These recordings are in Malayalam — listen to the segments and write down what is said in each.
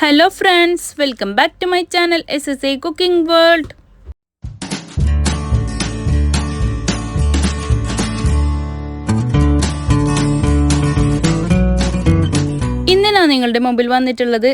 Hello friends, welcome back to my channel SSA Cooking World. ഇന്ന് ഞാൻ നിങ്ങളുടെ മുമ്പിൽ വന്നിട്ടുള്ളത്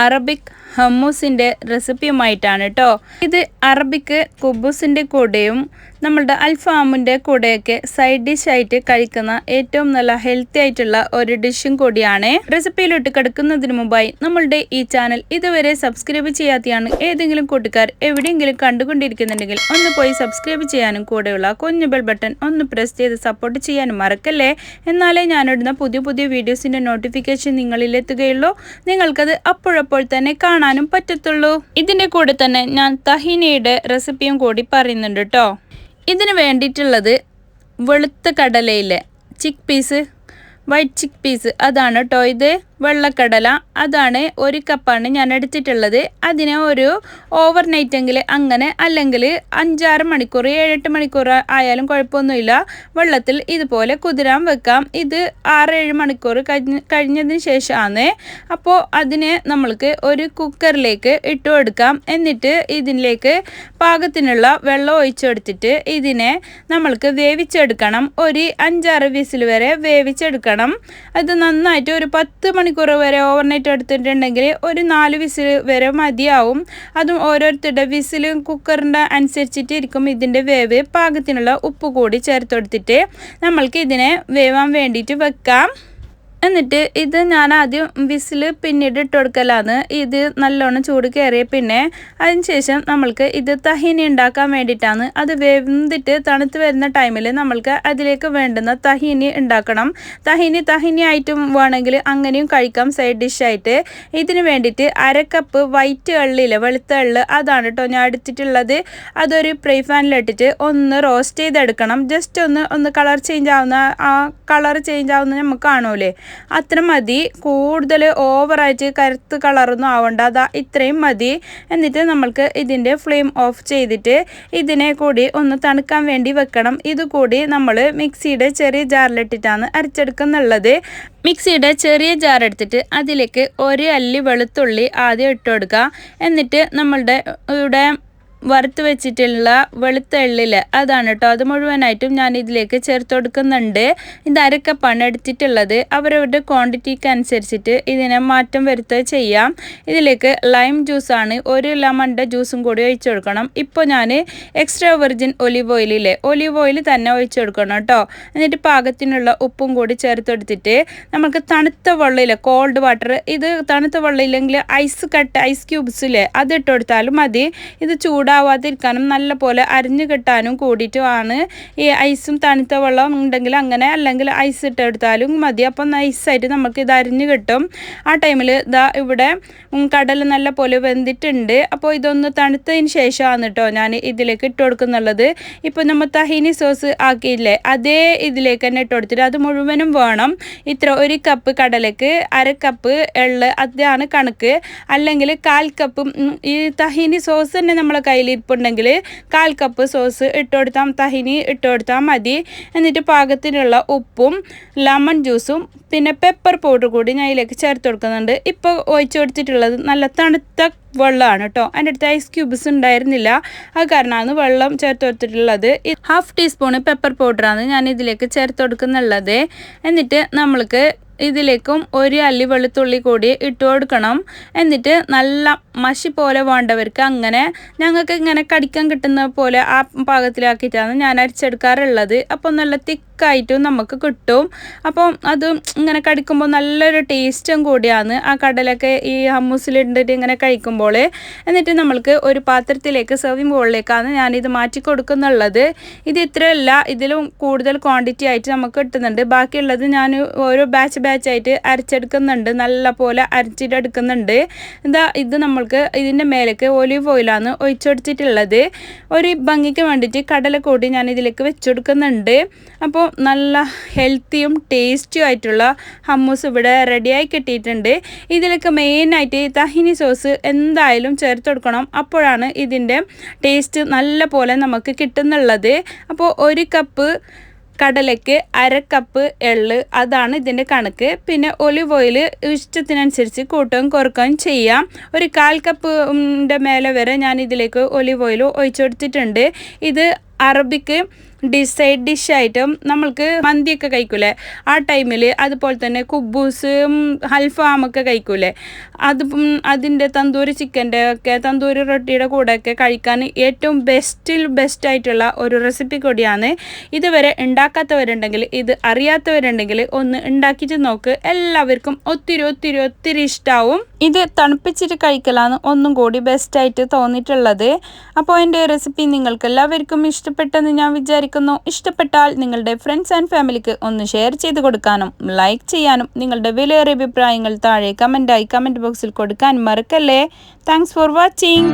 അറബിക് ഹമ്മൂസിൻ്റെ റെസിപ്പിയുമായിട്ടാണ് കേട്ടോ. ഇത് അറബിക്ക് കുബൂസിൻ്റെ കൂടെയും നമ്മളുടെ അൽഫാമിൻ്റെ കൂടെയൊക്കെ സൈഡ് ഡിഷായിട്ട് കഴിക്കുന്ന ഏറ്റവും നല്ല ഹെൽത്തി ആയിട്ടുള്ള ഒരു ഡിഷും കൂടിയാണ്. റെസിപ്പിയിലോട്ട് കിടക്കുന്നതിന് മുമ്പായി നമ്മളുടെ ഈ ചാനൽ ഇതുവരെ സബ്സ്ക്രൈബ് ചെയ്യാതെയാണ് ഏതെങ്കിലും കൂട്ടുകാർ എവിടെയെങ്കിലും കണ്ടുകൊണ്ടിരിക്കുന്നുണ്ടെങ്കിൽ ഒന്ന് പോയി സബ്സ്ക്രൈബ് ചെയ്യാനും കൂടെയുള്ള കുഞ്ഞു ബെൽ ബട്ടൺ ഒന്ന് പ്രസ് ചെയ്ത് സപ്പോർട്ട് ചെയ്യാനും മറക്കല്ലേ. എന്നാലേ ഞാനിടുന്ന പുതിയ പുതിയ വീഡിയോസിൻ്റെ നോട്ടിഫിക്കേഷൻ നിങ്ങളിലെത്തുകയുള്ളൂ. നിങ്ങൾക്കത് അപ്പോഴപ്പോൾ തന്നെ കാണാനും പറ്റത്തുള്ളൂ. ഇതിൻ്റെ കൂടെ തന്നെ ഞാൻ തഹീനയുടെ റെസിപ്പിയും കൂടി പറയുന്നുണ്ട് കേട്ടോ. ഇതിന് വേണ്ടിയിട്ടുള്ളത് വെളുത്ത കടലയിലെ chickpeas, white chickpeas, അതാണ് കേട്ടോ. ഇത് വെള്ളക്കടല, അതാണ് 1 കപ്പാണ് ഞാൻ എടുത്തിട്ടുള്ളത്. അതിനെ ഒരു ഓവർ നൈറ്റെങ്കിൽ അങ്ങനെ, അല്ലെങ്കിൽ 5-6 മണിക്കൂർ 7-8 മണിക്കൂർ ആയാലും കുഴപ്പമൊന്നുമില്ല, വെള്ളത്തിൽ ഇതുപോലെ കുതിരാൻ വെക്കാം. ഇത് 6-7 മണിക്കൂർ കഴിഞ്ഞതിന് ശേഷമാണ്. അപ്പോൾ അതിനെ നമ്മൾക്ക് ഒരു കുക്കറിലേക്ക് ഇട്ട് കൊടുക്കാം. എന്നിട്ട് ഇതിലേക്ക് പാകത്തിനുള്ള വെള്ളം ഒഴിച്ചെടുത്തിട്ട് ഇതിനെ നമ്മൾക്ക് വേവിച്ചെടുക്കണം. ഒരു 5-6 വിസിൽ വരെ വേവിച്ചെടുക്കണം. അത് നന്നായിട്ട് ഒരു 10 മണിക്കൂർ വരെ ഓവർനൈറ്റ് എടുത്തിട്ടുണ്ടെങ്കിൽ ഒരു 4 വിസിൽ വരെ മതിയാവും. അതും ഓരോരുത്തരുടെ വിസിലും കുക്കറിൻ്റെ അനുസരിച്ചിട്ട് ഇരിക്കും ഇതിൻ്റെ വേവ്. പാകത്തിനുള്ള ഉപ്പ് കൂടി ചേർത്തെടുത്തിട്ട് നമ്മൾക്ക് ഇതിനെ വേവാൻ വേണ്ടിയിട്ട് വെക്കാം. എന്നിട്ട് ഇത് ഞാൻ ആദ്യം വിസിൽ പിന്നീട് ഇട്ട് കൊടുക്കലാണ്. ഇത് നല്ലോണം ചൂട് കയറിയ പിന്നെ അതിനുശേഷം നമ്മൾക്ക് ഇത് തഹീനി ഉണ്ടാക്കാൻ വേണ്ടിയിട്ടാണ്. അത് വെന്തിട്ട് തണുത്ത് വരുന്ന ടൈമിൽ നമ്മൾക്ക് അതിലേക്ക് വേണ്ടുന്ന തഹീനി ഉണ്ടാക്കണം. തഹീനി ആയിട്ടും വേണമെങ്കിൽ അങ്ങനെയും കഴിക്കാം സൈഡ് ഡിഷായിട്ട്. ഇതിന് വേണ്ടിയിട്ട് 1/2 കപ്പ് വൈറ്റ് എള്ളില്ലേ, വെളുത്ത എള്ള്, അതാണ് കേട്ടോ ഞാൻ എടുത്തിട്ടുള്ളത്. അതൊരു ഫ്രൈ പാനിലിട്ടിട്ട് ഒന്ന് റോസ്റ്റ് ചെയ്തെടുക്കണം. ജസ്റ്റ് ഒന്ന് കളർ ചേഞ്ച് ആവുന്ന, ആ കളർ ചേഞ്ച് ആവുന്ന നമുക്ക് കാണൂലേ, അത്ര മതി. കൂടുതൽ ഓവറായിട്ട് കറുത്ത് കളറൊന്നും ആവണ്ട, അതാ ഇത്രയും മതി. എന്നിട്ട് നമ്മൾക്ക് ഇതിൻ്റെ ഫ്ലെയിം ഓഫ് ചെയ്തിട്ട് ഇതിനെ കൂടി ഒന്ന് തണുക്കാൻ വേണ്ടി വെക്കണം. ഇതുകൂടി നമ്മൾ മിക്സിയുടെ ചെറിയ ജാറിലിട്ടിട്ടാണ് അരച്ചെടുക്കുന്നുള്ളത്. മിക്സിയുടെ ചെറിയ ജാർ എടുത്തിട്ട് അതിലേക്ക് 1 അല്ലി വെളുത്തുള്ളി ആദ്യം ഇട്ട് കൊടുക്കുക. എന്നിട്ട് നമ്മളുടെ ഇവിടെ വറുത്ത് വെച്ചിട്ടുള്ള വെളുത്ത എള്ളിൽ, അതാണ് കേട്ടോ, അത് മുഴുവനായിട്ടും ഞാൻ ഇതിലേക്ക് ചേർത്ത് കൊടുക്കുന്നുണ്ട്. ഇത് 1/2 കപ്പാണ് എടുത്തിട്ടുള്ളത്. അവരവരുടെ ക്വാണ്ടിറ്റിക്ക് അനുസരിച്ചിട്ട് ഇതിനെ മാറ്റം വരുത്തുക ചെയ്യാം. ഇതിലേക്ക് ലൈം ജ്യൂസാണ്, 1 ലെമണിൻ്റെ ജ്യൂസും കൂടി ഒഴിച്ചു കൊടുക്കണം. ഇപ്പോൾ ഞാൻ എക്സ്ട്രാ വെർജിൻ ഒലിവ് ഓയിൽ തന്നെ ഒഴിച്ചു കൊടുക്കണം കേട്ടോ. എന്നിട്ട് പാകത്തിനുള്ള ഉപ്പും കൂടി ചേർത്ത് കൊടുത്തിട്ട് നമുക്ക് തണുത്ത വെള്ളമില്ലേ, കോൾഡ് വാട്ടർ, ഇത് തണുത്ത വെള്ളമില്ലെങ്കിൽ ഐസ് ക്യൂബ്സില്ലേ, അത് ഇട്ട് കൊടുത്താലും മതി. ഇത് ചൂടാവാതിരിക്കാനും നല്ല പോലെ അരിഞ്ഞു കിട്ടാനും കൂടിയിട്ടുമാണ് ഈ ഐസും. തണുത്ത വെള്ളം ഉണ്ടെങ്കിൽ അങ്ങനെ, അല്ലെങ്കിൽ ഐസ് ഇട്ടെടുത്താലും മതി. അപ്പം നൈസായിട്ട് നമുക്ക് ഇത് അരിഞ്ഞു കിട്ടും. ആ ടൈമിൽ ഇതാ ഇവിടെ കടല നല്ല പോലെ വെന്തിട്ടുണ്ട്. അപ്പോൾ ഇതൊന്ന് തണുത്തതിന് ശേഷമാണ് കേട്ടോ ഞാൻ ഇതിലേക്ക് ഇട്ട് കൊടുക്കുന്നുള്ളത്. ഇപ്പോൾ നമ്മൾ തഹീനി സോസ് ആക്കിയില്ലേ, അതേ ഇതിലേക്ക് തന്നെ ഇട്ട് കൊടുത്തിട്ട് അത് മുഴുവനും വേണം. ഇത്ര 1 കപ്പ് കടലക്ക് 1/2 കപ്പ് എള്ള്, അതാണ് കണക്ക്. അല്ലെങ്കിൽ 1/4 കപ്പ് ഈ തഹീനി സോസ് തന്നെ നമ്മളെ കയ്യിലിരിപ്പുണ്ടെങ്കിൽ 1/4 കപ്പ് സോസ് ഇട്ട് കൊടുത്താൽ, തഹീനി ഇട്ട് കൊടുത്താൽ മതി. എന്നിട്ട് പാകത്തിനുള്ള ഉപ്പും ലെമൺ ജ്യൂസും പിന്നെ പെപ്പർ പൗഡർ കൂടി ഞാൻ ഇതിലേക്ക് ചേർത്ത് കൊടുക്കുന്നുണ്ട്. ഇപ്പോൾ ഒഴിച്ചു കൊടുത്തിട്ടുള്ളത് നല്ല തണുത്ത വെള്ളമാണ് കേട്ടോ. എൻ്റെ അടുത്ത് ഐസ് ക്യൂബ്സ് ഉണ്ടായിരുന്നില്ല, അത് കാരണമാണ് വെള്ളം ചേർത്ത് കൊടുത്തിട്ടുള്ളത്. 1/2 ടീസ്പൂൺ പെപ്പർ പൗഡറാണ് ഞാൻ ഇതിലേക്ക് ചേർത്ത് കൊടുക്കുന്നുള്ളത്. എന്നിട്ട് നമ്മൾക്ക് ഇതിലേക്കും 1 അല്ലി വെളുത്തുള്ളി കൂടി ഇട്ട് കൊടുക്കണം. എന്നിട്ട് നല്ല മഷി പോലെ വേണ്ടവർക്ക് അങ്ങനെ, ഞങ്ങൾക്ക് ഇങ്ങനെ കടിക്കാൻ കിട്ടുന്ന പോലെ ആ പാകത്തിലാക്കിയിട്ടാണ് ഞാൻ അരച്ചെടുക്കാറുള്ളത്. അപ്പോൾ നല്ല തിക്കായിട്ടും നമുക്ക് കിട്ടും. അപ്പം അത് ഇങ്ങനെ കടിക്കുമ്പോൾ നല്ലൊരു ടേസ്റ്റും കൂടിയാണ് ആ കടലൊക്കെ ഈ ഹമ്മൂസിലിട്ടിട്ട് ഇങ്ങനെ കഴിക്കുമ്പോൾ. എന്നിട്ട് നമ്മൾക്ക് ഒരു പാത്രത്തിലേക്ക് സെർവിങ് ബോളിലേക്കാണ് ഞാനിത് മാറ്റി കൊടുക്കുന്നുള്ളത്. ഇത് ഇത്രയല്ല, ഇതിലും കൂടുതൽ ക്വാണ്ടിറ്റി ആയിട്ട് നമുക്ക് കിട്ടുന്നുണ്ട്. ബാക്കിയുള്ളത് ഞാൻ ഓരോ ബാച്ചായിട്ട് അരച്ചെടുക്കുന്നുണ്ട്, നല്ല പോലെ അരച്ചിട്ടെടുക്കുന്നുണ്ട്. ഇത് നമ്മൾക്ക് ഇതിൻ്റെ മേലേക്ക് ഒലിവ് ഓയിലാണ് ഒഴിച്ചെടുത്തിട്ടുള്ളത്. ഒരു ഭംഗിക്ക് വേണ്ടിയിട്ട് കടല കൂടി ഞാൻ ഇതിലേക്ക് വെച്ചെടുക്കുന്നുണ്ട്. അപ്പോൾ നല്ല ഹെൽത്തിയും ടേസ്റ്റിയും ആയിട്ടുള്ള ഹമ്മൂസ് ഇവിടെ റെഡിയായി കിട്ടിയിട്ടുണ്ട്. ഇതിലേക്ക് മെയിനായിട്ട് തഹീനി സോസ് എന്തായാലും ചേർത്ത് കൊടുക്കണം, അപ്പോഴാണ് ഇതിൻ്റെ ടേസ്റ്റ് നല്ല പോലെ നമുക്ക് കിട്ടുന്നുള്ളത്. അപ്പോൾ 1 കപ്പ് കടലയ്ക്ക് 1/2 കപ്പ് എള്ള്, അതാണ് ഇതിൻ്റെ കണക്ക്. പിന്നെ ഒലിവ് ഓയിൽ ഇഷ്ടത്തിനനുസരിച്ച് കൂട്ടുകയും കുറക്കുകയും ചെയ്യാം. ഒരു 1/4 കപ്പിൻ്റെ മേലെ വരെ ഞാൻ ഇതിലേക്ക് ഒലിവ് ഓയിൽ ഒഴിച്ചു കൊടുത്തിട്ടുണ്ട്. ഇത് അറബിക്ക് സൈഡ് ഡിഷായിട്ടും നമ്മൾക്ക് മന്തിയൊക്കെ കഴിക്കൂലേ ആ ടൈമിൽ, അതുപോലെ തന്നെ കുബൂസും അൽഫാമൊക്കെ കഴിക്കൂലേ, അതിൻ്റെ തന്തൂരി ചിക്കൻ്റെ ഒക്കെ തന്തൂരി റൊട്ടിയുടെ കൂടെയൊക്കെ കഴിക്കാൻ ഏറ്റവും ബെസ്റ്റായിട്ടുള്ള ഒരു റെസിപ്പി കൂടിയാണ്. ഇതുവരെ ഉണ്ടാക്കാത്തവരുണ്ടെങ്കിൽ, ഇത് അറിയാത്തവരുണ്ടെങ്കിൽ ഒന്ന് ഉണ്ടാക്കിയിട്ട് നോക്ക്. എല്ലാവർക്കും ഒത്തിരി ഇഷ്ടമാവും. ഇത് തണുപ്പിച്ചിട്ട് കഴിക്കലാണ് ഒന്നും കൂടി ബെസ്റ്റായിട്ട് തോന്നിയിട്ടുള്ളത്. അപ്പോൾ എൻ്റെ റെസിപ്പി നിങ്ങൾക്ക് എല്ലാവർക്കും ഇഷ്ടപ്പെട്ടെന്ന് ഞാൻ വിചാരിക്കുന്നു. ഇഷ്ടപ്പെട്ടാൽ നിങ്ങളുടെ ഫ്രണ്ട്സ് ആൻഡ് ഫാമിലിക്ക് ഒന്ന് ഷെയർ ചെയ്ത് കൊടുക്കാനും ലൈക്ക് ചെയ്യാനും നിങ്ങളുടെ വിലയേറിയ അഭിപ്രായങ്ങൾ താഴെ കമൻറ്റ് ബോക്സിൽ കൊടുക്കാനും മറക്കല്ലേ. Thanks for watching.